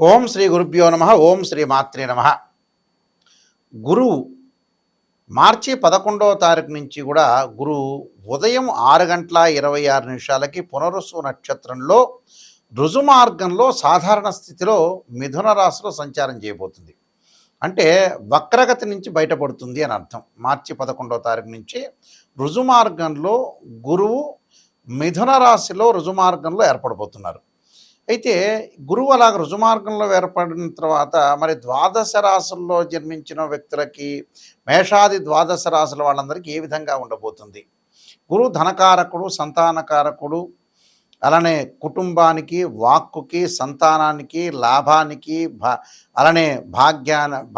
ఓం శ్రీ గురుభ్యో నమ. ఓం శ్రీ మాత్రే నమ. గురువు మార్చి 11వ తారీఖు నుంచి కూడా గురువు ఉదయం 6:26 పునరుసు నక్షత్రంలో రుజుమార్గంలో సాధారణ స్థితిలో మిథున రాశిలో సంచారం చేయబోతుంది. అంటే వక్రగతి నుంచి బయటపడుతుంది అని అర్థం. మార్చి 11వ తారీఖు నుంచి రుజుమార్గంలో గురువు మిథున రాశిలో రుజుమార్గంలో ఏర్పడబోతున్నారు. అయితే గురువు అలాగ రుజుమార్గంలో ఏర్పడిన తర్వాత మరి ద్వాదశ రాశుల్లో జన్మించిన వ్యక్తులకి, మేషాది ద్వాదశ రాశుల వాళ్ళందరికీ ఏ విధంగా ఉండబోతుంది? గురువు ధనకారకుడు, సంతానకారకుడు, అలానే కుటుంబానికి, వాక్కుకి, సంతానానికి, లాభానికి, అలానే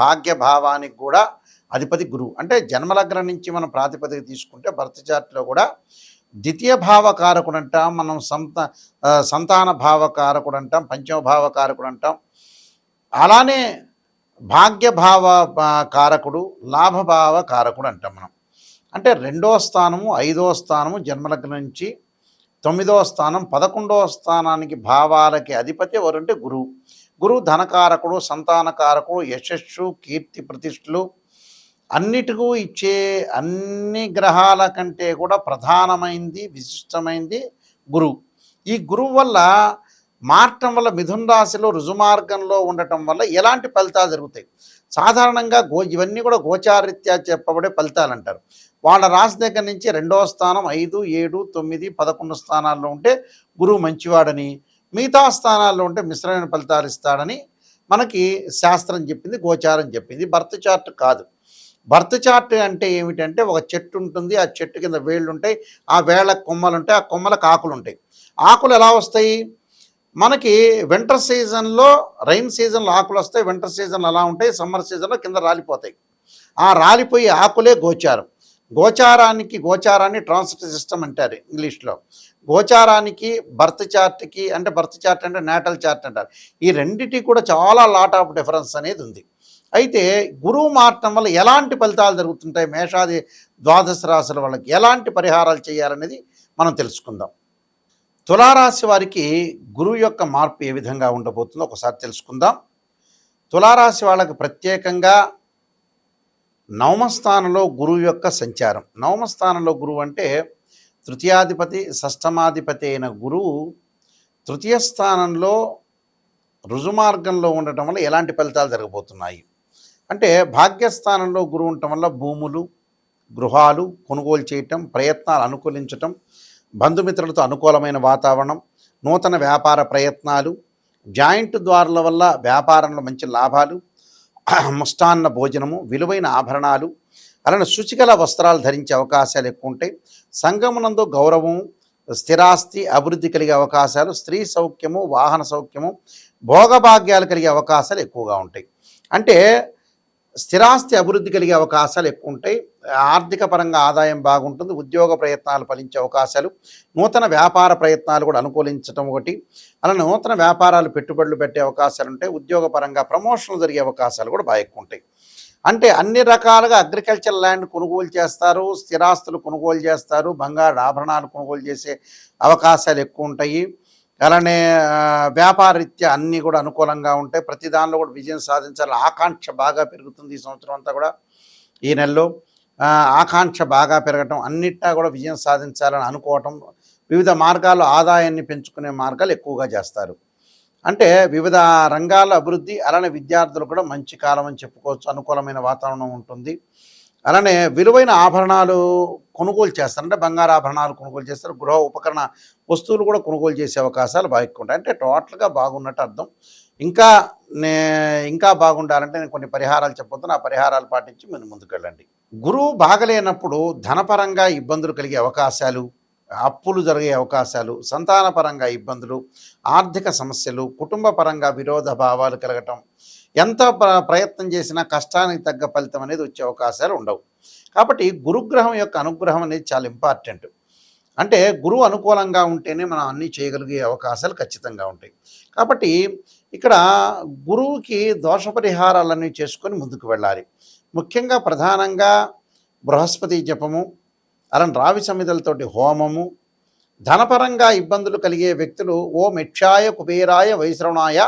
భాగ్యభావానికి కూడా అధిపతి గురువు. అంటే జన్మలగ్నం నుంచి మనం ప్రాతిపదిక తీసుకుంటే బర్త్ చార్ట్లో కూడా ద్వితీయ భావకారకుడు అంటాం, మనం సంతాన భావకారకుడు అంటాం, పంచమ భావకారకుడు అంటాం. అలానే భాగ్యభావ కారకుడు, లాభభావ కారకుడు అంటాం మనం. అంటే 2వ స్థానము, 5వ స్థానము జన్మలగ్నం నుంచి 9వ స్థానం, 11వ స్థానానికి భావాలకి అధిపతి ఎవరంటే గురువు. గురువు ధనకారకుడు, సంతానకారకుడు, యశస్సు, కీర్తి ప్రతిష్టలు అన్నిటికూ ఇచ్చే అన్ని గ్రహాల కంటే కూడా ప్రధానమైంది, విశిష్టమైంది గురువు. ఈ గురువు వల్ల మారటం వల్ల మిథున రాశిలో రుజుమార్గంలో ఉండటం వల్ల ఎలాంటి ఫలితాలు జరుగుతాయి? సాధారణంగా ఇవన్నీ కూడా గోచారీత్యా చెప్పబడే ఫలితాలు అంటారు. వాళ్ళ రాశి దగ్గర నుంచి 2వ స్థానం, 5, 7, 9, 11 స్థానాల్లో ఉంటే గురువు మంచివాడని, మిగతా స్థానాల్లో ఉంటే మిశ్రమైన ఫలితాలు ఇస్తాడని మనకి శాస్త్రం చెప్పింది, గోచారం చెప్పింది. బర్త్ చార్ట్ కాదు. బర్త్ చార్ట్ అంటే ఏమిటంటే ఒక చెట్టు ఉంటుంది, ఆ చెట్టు కింద వేళ్ళు ఉంటాయి, ఆ వేళ్ళకు కొమ్మలు ఉంటాయి, ఆ కొమ్మలకు ఆకులు ఉంటాయి. ఆకులు ఎలా వస్తాయి? మనకి వింటర్ సీజన్లో, రైన్ సీజన్లో ఆకులు వస్తాయి, వింటర్ సీజన్లో అలా ఉంటాయి, సమ్మర్ సీజన్లో కింద రాలిపోతాయి. ఆ రాలిపోయి ఆకులే గోచారం. గోచారాన్ని ట్రాన్సిట్ సిస్టమ్ అంటారు ఇంగ్లీష్లో. గోచారానికి బర్త్ చార్ట్కి, అంటే బర్త్ చార్ట్ అంటే నేటల్ చార్ట్ అంటారు. ఈ రెండిటి కూడా చాలా లాట్ ఆఫ్ డిఫరెన్స్ అనేది ఉంది. అయితే గురువు మారటం వల్ల ఎలాంటి ఫలితాలు జరుగుతుంటాయి, మేషాది ద్వాదశ రాశుల వాళ్ళకి ఎలాంటి పరిహారాలు చేయాలనేది మనం తెలుసుకుందాం. తులారాశి వారికి గురువు యొక్క మార్పు ఏ విధంగా ఉండబోతుందో ఒకసారి తెలుసుకుందాం. తులారాశి వాళ్ళకి ప్రత్యేకంగా నవమస్థానంలో గురువు యొక్క సంచారం. నవమస్థానంలో గురువు అంటే తృతీయాధిపతి, షష్టమాధిపతి అయిన గురువు తృతీయ స్థానంలో రుజుమార్గంలో ఉండటం వల్ల ఎలాంటి ఫలితాలు జరగబోతున్నాయి అంటే, భాగ్యస్థానంలో గురువు ఉండటం వల్ల భూములు, గృహాలు కొనుగోలు చేయటం, ప్రయత్నాలు అనుకూలించటం, బంధుమిత్రులతో అనుకూలమైన వాతావరణం, నూతన వ్యాపార ప్రయత్నాలు, జాయింట్ ద్వారాల వల్ల వ్యాపారంలో మంచి లాభాలు, ముష్టాన్న భోజనము, విలువైన ఆభరణాలు, అలానే శుచికల వస్త్రాలు ధరించే అవకాశాలు ఎక్కువ ఉంటాయి. సంఘమునందు గౌరవము, స్థిరాస్తి అభివృద్ధి కలిగే అవకాశాలు, స్త్రీ సౌఖ్యము, వాహన సౌఖ్యము, భోగభాగ్యాలు కలిగే అవకాశాలు ఎక్కువగా ఉంటాయి. అంటే స్థిరాస్తి అభివృద్ధి కలిగే అవకాశాలు ఎక్కువ ఉంటాయి. ఆర్థిక పరంగా ఆదాయం బాగుంటుంది. ఉద్యోగ ప్రయత్నాలు ఫలించే అవకాశాలు, నూతన వ్యాపార ప్రయత్నాలు కూడా అనుకూలించడం ఒకటి. అలా నూతన వ్యాపారాలు పెట్టుబడులు పెట్టే అవకాశాలు ఉంటాయి. ఉద్యోగ పరంగా ప్రమోషన్లు జరిగే అవకాశాలు కూడా బాగా ఎక్కువ ఉంటాయి. అంటే అన్ని రకాలుగా అగ్రికల్చర్ ల్యాండ్ కొనుగోలు చేస్తారు, స్థిరాస్తులు కొనుగోలు చేస్తారు, బంగారు ఆభరణాలు కొనుగోలు చేసే అవకాశాలు ఎక్కువ ఉంటాయి. అలానే వ్యాపారరీత్యా అన్నీ కూడా అనుకూలంగా ఉంటాయి. ప్రతి దానిలో కూడా విజయం సాధించాలని ఆకాంక్ష బాగా పెరుగుతుంది. ఈ సంవత్సరం అంతా కూడా ఈ నెలలో ఆకాంక్ష బాగా పెరగటం, అన్నిటా కూడా విజయం సాధించాలని అనుకోవటం, వివిధ మార్గాల్లో ఆదాయాన్ని పెంచుకునే మార్గాలు ఎక్కువగా చేస్తారు. అంటే వివిధ రంగాల అభివృద్ధి, అలానే విద్యార్థులు కూడా మంచి కాలం అని చెప్పుకోవచ్చు. అనుకూలమైన వాతావరణం ఉంటుంది. అలానే విలువైన ఆభరణాలు కొనుగోలు చేస్తారు. అంటే బంగారు ఆభరణాలు కొనుగోలు చేస్తారు. గృహ ఉపకరణ వస్తువులు కూడా కొనుగోలు చేసే అవకాశాలు బాగా ఎక్కువ ఉంటాయి. అంటే టోటల్గా బాగున్నట్టు అర్థం. ఇంకా బాగుండాలంటే నేను కొన్ని పరిహారాలు చెప్పబోతున్నాను. ఆ పరిహారాలు పాటించి మీరు ముందుకెళ్ళండి. గురువు బాగలేనప్పుడు ధనపరంగా ఇబ్బందులు కలిగే అవకాశాలు, అప్పులు జరిగే అవకాశాలు, సంతానపరంగా ఇబ్బందులు, ఆర్థిక సమస్యలు, కుటుంబ పరంగా విరోధ భావాలు కలగటం, ఎంత ప్రయత్నం చేసినా కష్టానికి తగ్గ ఫలితం అనేది వచ్చే అవకాశాలు ఉండవు. కాబట్టి గురుగ్రహం యొక్క అనుగ్రహం అనేది చాలా ఇంపార్టెంట్. అంటే గురువు అనుకూలంగా ఉంటేనే మనం అన్నీ చేయగలిగే అవకాశాలు ఖచ్చితంగా ఉంటాయి. కాబట్టి ఇక్కడ గురువుకి దోష పరిహారాలన్నీ చేసుకొని ముందుకు వెళ్ళాలి. ముఖ్యంగా ప్రధానంగా బృహస్పతి జపము, అలానే రావి సమిధలతోటి హోమము, ధనపరంగా ఇబ్బందులు కలిగే వ్యక్తులు ఓం యక్షాయ కుబేరాయ వైశ్రవణాయ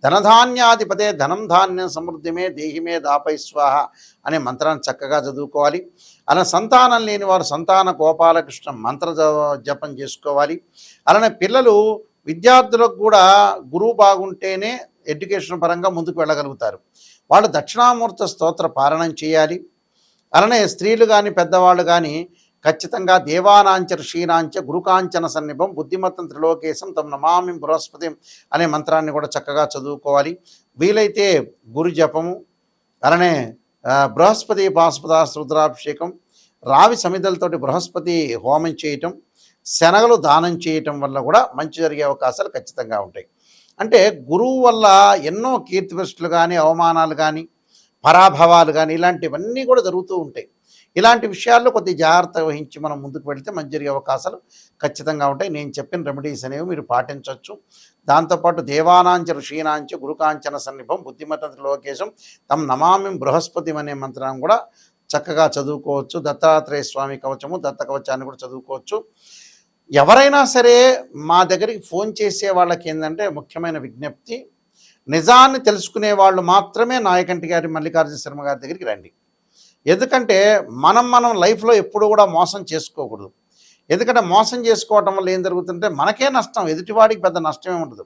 ధనధాన్యాధిపతే ధనం ధాన్యం సమృద్ధిమే దేహిమే దాపై స్వాహ అనే మంత్రాన్ని చక్కగా చదువుకోవాలి. అలా సంతానం లేని వారు సంతాన గోపాలకృష్ణ మంత్ర జపం చేసుకోవాలి. అలానే పిల్లలు విద్యార్థులకు కూడా గురువు బాగుంటేనే ఎడ్యుకేషన్ పరంగా ముందుకు వెళ్ళగలుగుతారు. వాళ్ళు దక్షిణామూర్త స్తోత్ర పారాయణం చేయాలి. అలానే స్త్రీలు కానీ పెద్దవాళ్ళు కానీ ఖచ్చితంగా దేవానాంచ ఋషీనాంచ గురుకాంచన సన్నిభం బుద్ధిమత్తం త్రిలోకేశం తమ నమామి బృహస్పతి అనే మంత్రాన్ని కూడా చక్కగా చదువుకోవాలి. వీలైతే గురు జపము, అలానే బృహస్పతి పాశుపదాస్త్ర రుద్రాభిషేకం, రావి సమిధలతోటి బృహస్పతి హోమం చేయటం, శనగలు దానం చేయటం వల్ల కూడా మంచి జరిగే అవకాశాలు ఖచ్చితంగా ఉంటాయి. అంటే గురువు వల్ల ఎన్నో కీర్తిప్రతిష్టలు కానీ అవమానాలు కానీ పరాభవాలు కానీ ఇలాంటివన్నీ కూడా జరుగుతూ ఉంటాయి. ఇలాంటి విషయాల్లో కొద్ది జాగ్రత్త వహించి మనం ముందుకు వెళితే మంచి జరిగే అవకాశాలు ఖచ్చితంగా ఉంటాయి. నేను చెప్పిన రెమెడీస్ అనేవి మీరు పాటించవచ్చు. దాంతోపాటు దేవానాంచ ఋషీనాంచ గురుకాంచన సన్నిభం బుద్ధిమత త్రిలోకేశం తమ నమామి బృహస్పతి అనే మంత్రాన్ని కూడా చక్కగా చదువుకోవచ్చు. దత్తాత్రేయ స్వామి కవచము, దత్త కవచాన్ని కూడా చదువుకోవచ్చు. ఎవరైనా సరే మా దగ్గరికి ఫోన్ చేసే వాళ్ళకి ఏంటంటే ముఖ్యమైన విజ్ఞప్తి, నిజాన్ని తెలుసుకునే వాళ్ళు మాత్రమే నాయకంటి గారి మల్లికార్జున శర్మ గారి దగ్గరికి రండి. ఎందుకంటే మనం లైఫ్లో ఎప్పుడు కూడా మోసం చేసుకోకూడదు. ఎందుకంటే మోసం చేసుకోవటం వల్ల ఏం జరుగుతుంటే మనకే నష్టం, ఎదుటివాడికి పెద్ద నష్టమే ఉండదు.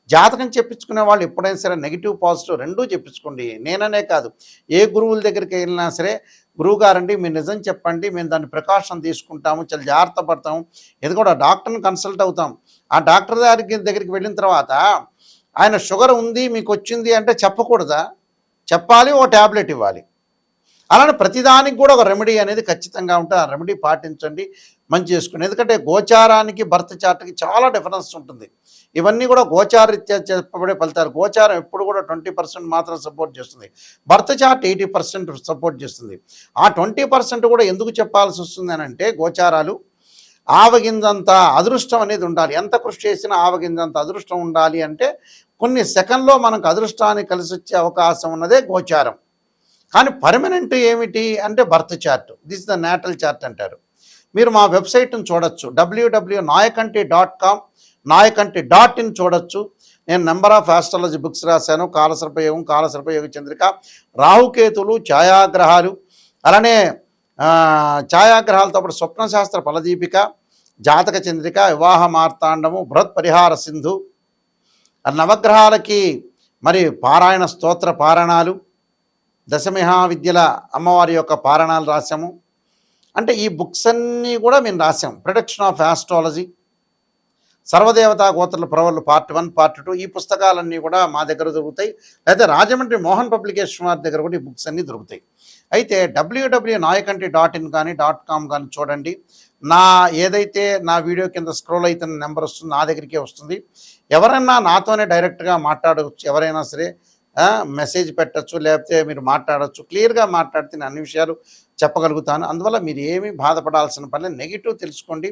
జాతకం చెప్పించుకునే వాళ్ళు ఎప్పుడైనా సరే నెగిటివ్ పాజిటివ్ రెండూ చెప్పించుకోండి. నేననే కాదు, ఏ గురువుల దగ్గరికి వెళ్ళినా సరే, గురువుగారండి మీరు నిజం చెప్పండి, మేము దాన్ని ప్రికాషన్ తీసుకుంటాము, చాలా జాగ్రత్త పడతాము. ఎందుకంటే డాక్టర్ని కన్సల్ట్ అవుతాం. ఆ డాక్టర్ దగ్గరికి వెళ్ళిన తర్వాత ఆయన షుగర్ ఉంది మీకు వచ్చింది అంటే చెప్పకూడదా? చెప్పాలి, ఓ ట్యాబ్లెట్ ఇవ్వాలి. అలానే ప్రతిదానికి కూడా ఒక రెమెడీ అనేది ఖచ్చితంగా ఉంటుంది. ఆ రెమెడీ పాటించండి, మంచి చేసుకోండి. ఎందుకంటే గోచారానికి బర్త్ చార్ట్కి చాలా డిఫరెన్స్ ఉంటుంది. ఇవన్నీ కూడా గోచారరీత్యా చెప్పబడే ఫలితాలు. గోచారం ఎప్పుడు కూడా 20% మాత్రం సపోర్ట్ చేస్తుంది, బర్త్ చార్ట్ 80% సపోర్ట్ చేస్తుంది. ఆ 20% కూడా ఎందుకు చెప్పాల్సి వస్తుంది అని అంటే, గోచారాలు ఆవగింజంత అదృష్టం అనేది ఉండాలి. ఎంత కృషి చేసినా ఆవగింజంత అదృష్టం ఉండాలి అంటే కొన్ని సెకండ్లో మనకు అదృష్టాన్ని కలిసి వచ్చే అవకాశం ఉన్నదే గోచారం. కానీ పర్మనెంట్ ఏమిటి అంటే birth chart. This the natal chart అంటారు. మీరు మా వెబ్సైట్ని చూడొచ్చు, www.nayakanti.com, nayakanti.in చూడొచ్చు. నేను నెంబర్ ఆఫ్ ఆస్ట్రాలజీ బుక్స్ రాశాను. కాలసర్పయోగం, కాలసర్పయోగ చంద్రిక, రాహుకేతులు, ఛాయాగ్రహాలు, అలానే ఛాయాగ్రహాలతో పాటు స్వప్నశాస్త్ర ఫలదీపిక, జాతక చంద్రిక, వివాహ మార్తాండము, బృహత్ పరిహార సింధు, నవగ్రహాలకి మరి పారాయణ స్తోత్ర పారాయణాలు, దశమహావిద్యల అమ్మవారి యొక్క పారాయణాలు రాశాము. అంటే ఈ బుక్స్ అన్నీ కూడా మేము రాసాం. ప్రొడక్షన్ ఆఫ్ ఆస్ట్రాలజీ, సర్వదేవతా గోత్రుల ప్రవర్లు పార్ట్ 1, పార్ట్ 2 ఈ పుస్తకాలన్నీ కూడా మా దగ్గర దొరుకుతాయి. అయితే రాజమండ్రి మోహన్ పబ్లికేషన్ వారి దగ్గర కూడా ఈ బుక్స్ అన్నీ దొరుకుతాయి. అయితే www.nayakanti.in కానీ .com కానీ చూడండి. ఏదైతే నా వీడియో కింద స్క్రోల్ అవుతున్న నెంబర్ వస్తుంది, నా దగ్గరికే వస్తుంది. ఎవరైనా నాతోనే డైరెక్ట్గా మాట్లాడవచ్చు. ఎవరైనా సరే మెసేజ్ పెట్టచ్చు, లేకపోతే మీరు మాట్లాడచ్చు. క్లియర్గా మాట్లాడితే నేను అన్ని విషయాలు చెప్పగలుగుతాను. అందువల్ల మీరు ఏమీ బాధపడాల్సిన పని లేదు. నెగిటివ్ తెలుసుకోండి.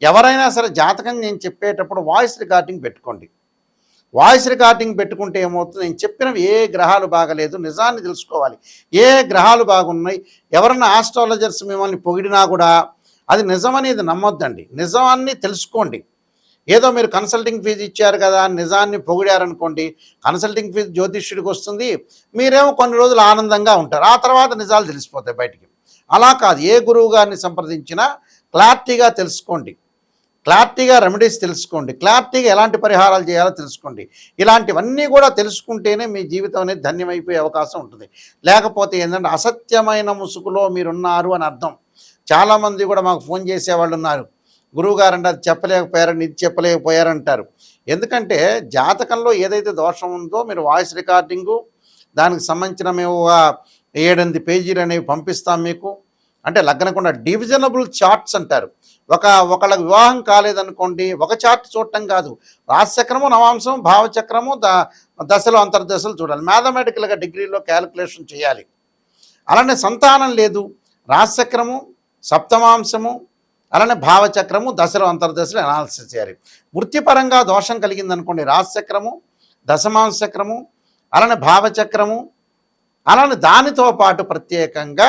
ఎవరైనా సరే జాతకం నేను చెప్పేటప్పుడు వాయిస్ రికార్డింగ్ పెట్టుకోండి. వాయిస్ రికార్డింగ్ పెట్టుకుంటే ఏమవుతుంది, నేను చెప్పినవి ఏ గ్రహాలు బాగలేదు నిజాన్ని తెలుసుకోవాలి. ఏ గ్రహాలు బాగున్నాయి, ఎవరన్నా ఆస్ట్రాలజర్స్ మిమ్మల్ని పొగిడినా కూడా అది నిజమనేది నమ్మొద్దండి. నిజాన్ని తెలుసుకోండి. ఏదో మీరు కన్సల్టింగ్ ఫీజు ఇచ్చారు కదా అని నిజాన్ని పొగిడారనుకోండి, కన్సల్టింగ్ ఫీజు జ్యోతిష్యుడికి వస్తుంది, మీరేమో కొన్ని రోజులు ఆనందంగా ఉంటారు, ఆ తర్వాత నిజాలు తెలిసిపోతాయి బయటికి. అలా కాదు, ఏ గురువు గారిని సంప్రదించినా క్లారిటీగా తెలుసుకోండి, క్లారిటీగా రెమెడీస్ తెలుసుకోండి, క్లారిటీగా ఎలాంటి పరిహారాలు చేయాలో తెలుసుకోండి. ఇలాంటివన్నీ కూడా తెలుసుకుంటేనే మీ జీవితం అనేది ధన్యమైపోయే అవకాశం ఉంటుంది. లేకపోతే ఏంటంటే అసత్యమైన ముసుగులో మీరున్నారు అని అర్థం. చాలామంది కూడా మాకు ఫోన్ చేసేవాళ్ళు ఉన్నారు, గురువుగారు అంటే అది చెప్పలేకపోయారని ఇది చెప్పలేకపోయారంటారు. ఎందుకంటే జాతకంలో ఏదైతే దోషం ఉందో మీరు వాయిస్ రికార్డింగు, దానికి సంబంధించిన మేము 7-8 పేజీలు అనేవి పంపిస్తాం మీకు. అంటే లగ్నకుండా డివిజనబుల్ చార్ట్స్ అంటారు. ఒకళ్ళకి వివాహం కాలేదనుకోండి, ఒక చార్ట్ చూడటం కాదు, రాశిచక్రము, నవాంశం, భావచక్రము, దశలు, అంతర్దశలు చూడాలి. మ్యాథమెటికల్గా డిగ్రీలో క్యాలిక్యులేషన్ చేయాలి. అలానే సంతానం లేదు, రాశిచక్రము, సప్తమాంశము, అలానే భావచక్రము, దశలు, అంతర్దశలు అనాలిసిస్ చేయాలి. వృత్తిపరంగా దోషం కలిగిందనుకోండి, రాశిచక్రము, దశమాంశ చక్రము, అలానే భావచక్రము, అలానే దానితో పాటు ప్రత్యేకంగా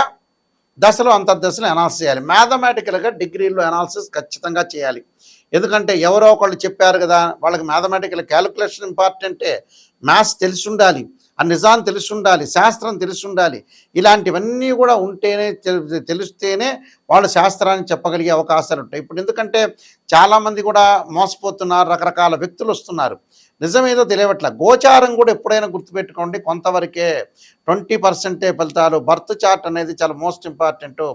దశలు, అంతర్దశలు అనాలిసిస్ చేయాలి. మ్యాథమెటికల్గా డిగ్రీలో అనాలిసిస్ ఖచ్చితంగా చేయాలి. ఎందుకంటే ఎవరో ఒకళ్ళు చెప్పారు కదా, వాళ్ళకి మ్యాథమెటికల్ క్యాలిక్యులేషన్ ఇంపార్టెంటే, మ్యాథ్స్ తెలిసుండాలి, ఆ నిజాన్ని తెలిసుండాలి, శాస్త్రం తెలిసుండాలి. ఇలాంటివన్నీ కూడా ఉంటేనే తెలిస్తేనే వాళ్ళు శాస్త్రాన్ని చెప్పగలిగే అవకాశాలు ఉంటాయి. ఇప్పుడు ఎందుకంటే చాలామంది కూడా మోసపోతున్నారు, రకరకాల వ్యక్తులు వస్తున్నారు. నిజమేదో తెలియవట్ల. గోచారం కూడా ఎప్పుడైనా గుర్తుపెట్టుకోండి, కొంతవరకే 20% ఫలితాలు. బర్త్ చార్ట్ అనేది చాలా మోస్ట్ ఇంపార్టెంటు,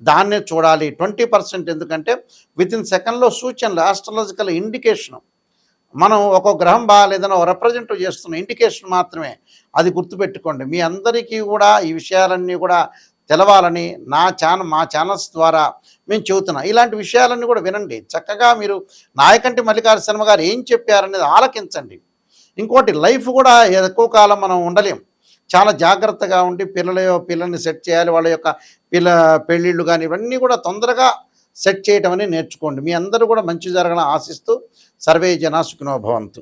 దాన్నే చూడాలి. 20% ఎందుకంటే వితిన్ సెకండ్లో సూచనలు, ఆస్ట్రాలజికల్ ఇండికేషను. మనం ఒక్కో గ్రహం బాగాలేదని ఒక రిప్రజెంట్ చేస్తున్న ఇండికేషన్ మాత్రమే. అది గుర్తుపెట్టుకోండి. మీ అందరికీ కూడా ఈ విషయాలన్నీ కూడా తెలవాలని మా ఛానల్స్ ద్వారా మేము చెబుతున్నాం. ఇలాంటి విషయాలన్నీ కూడా వినండి. చక్కగా మీరు నాయకంటి మల్లికార్జున శర్మ గారు ఏం చెప్పారనేది ఆలకించండి. ఇంకోటి, లైఫ్ కూడా ఎక్కువ కాలం మనం ఉండలేం. చాలా జాగ్రత్తగా ఉండి పిల్లల్ని సెట్ చేయాలి. వాళ్ళ యొక్క పెళ్ళిళ్ళు కానీ ఇవన్నీ కూడా తొందరగా సెట్ చేయటం అని నేర్చుకోండి. మీ అందరూ కూడా మంచి జరగాలని ఆశిస్తూ సర్వే జనా సుఖినో భవంతు.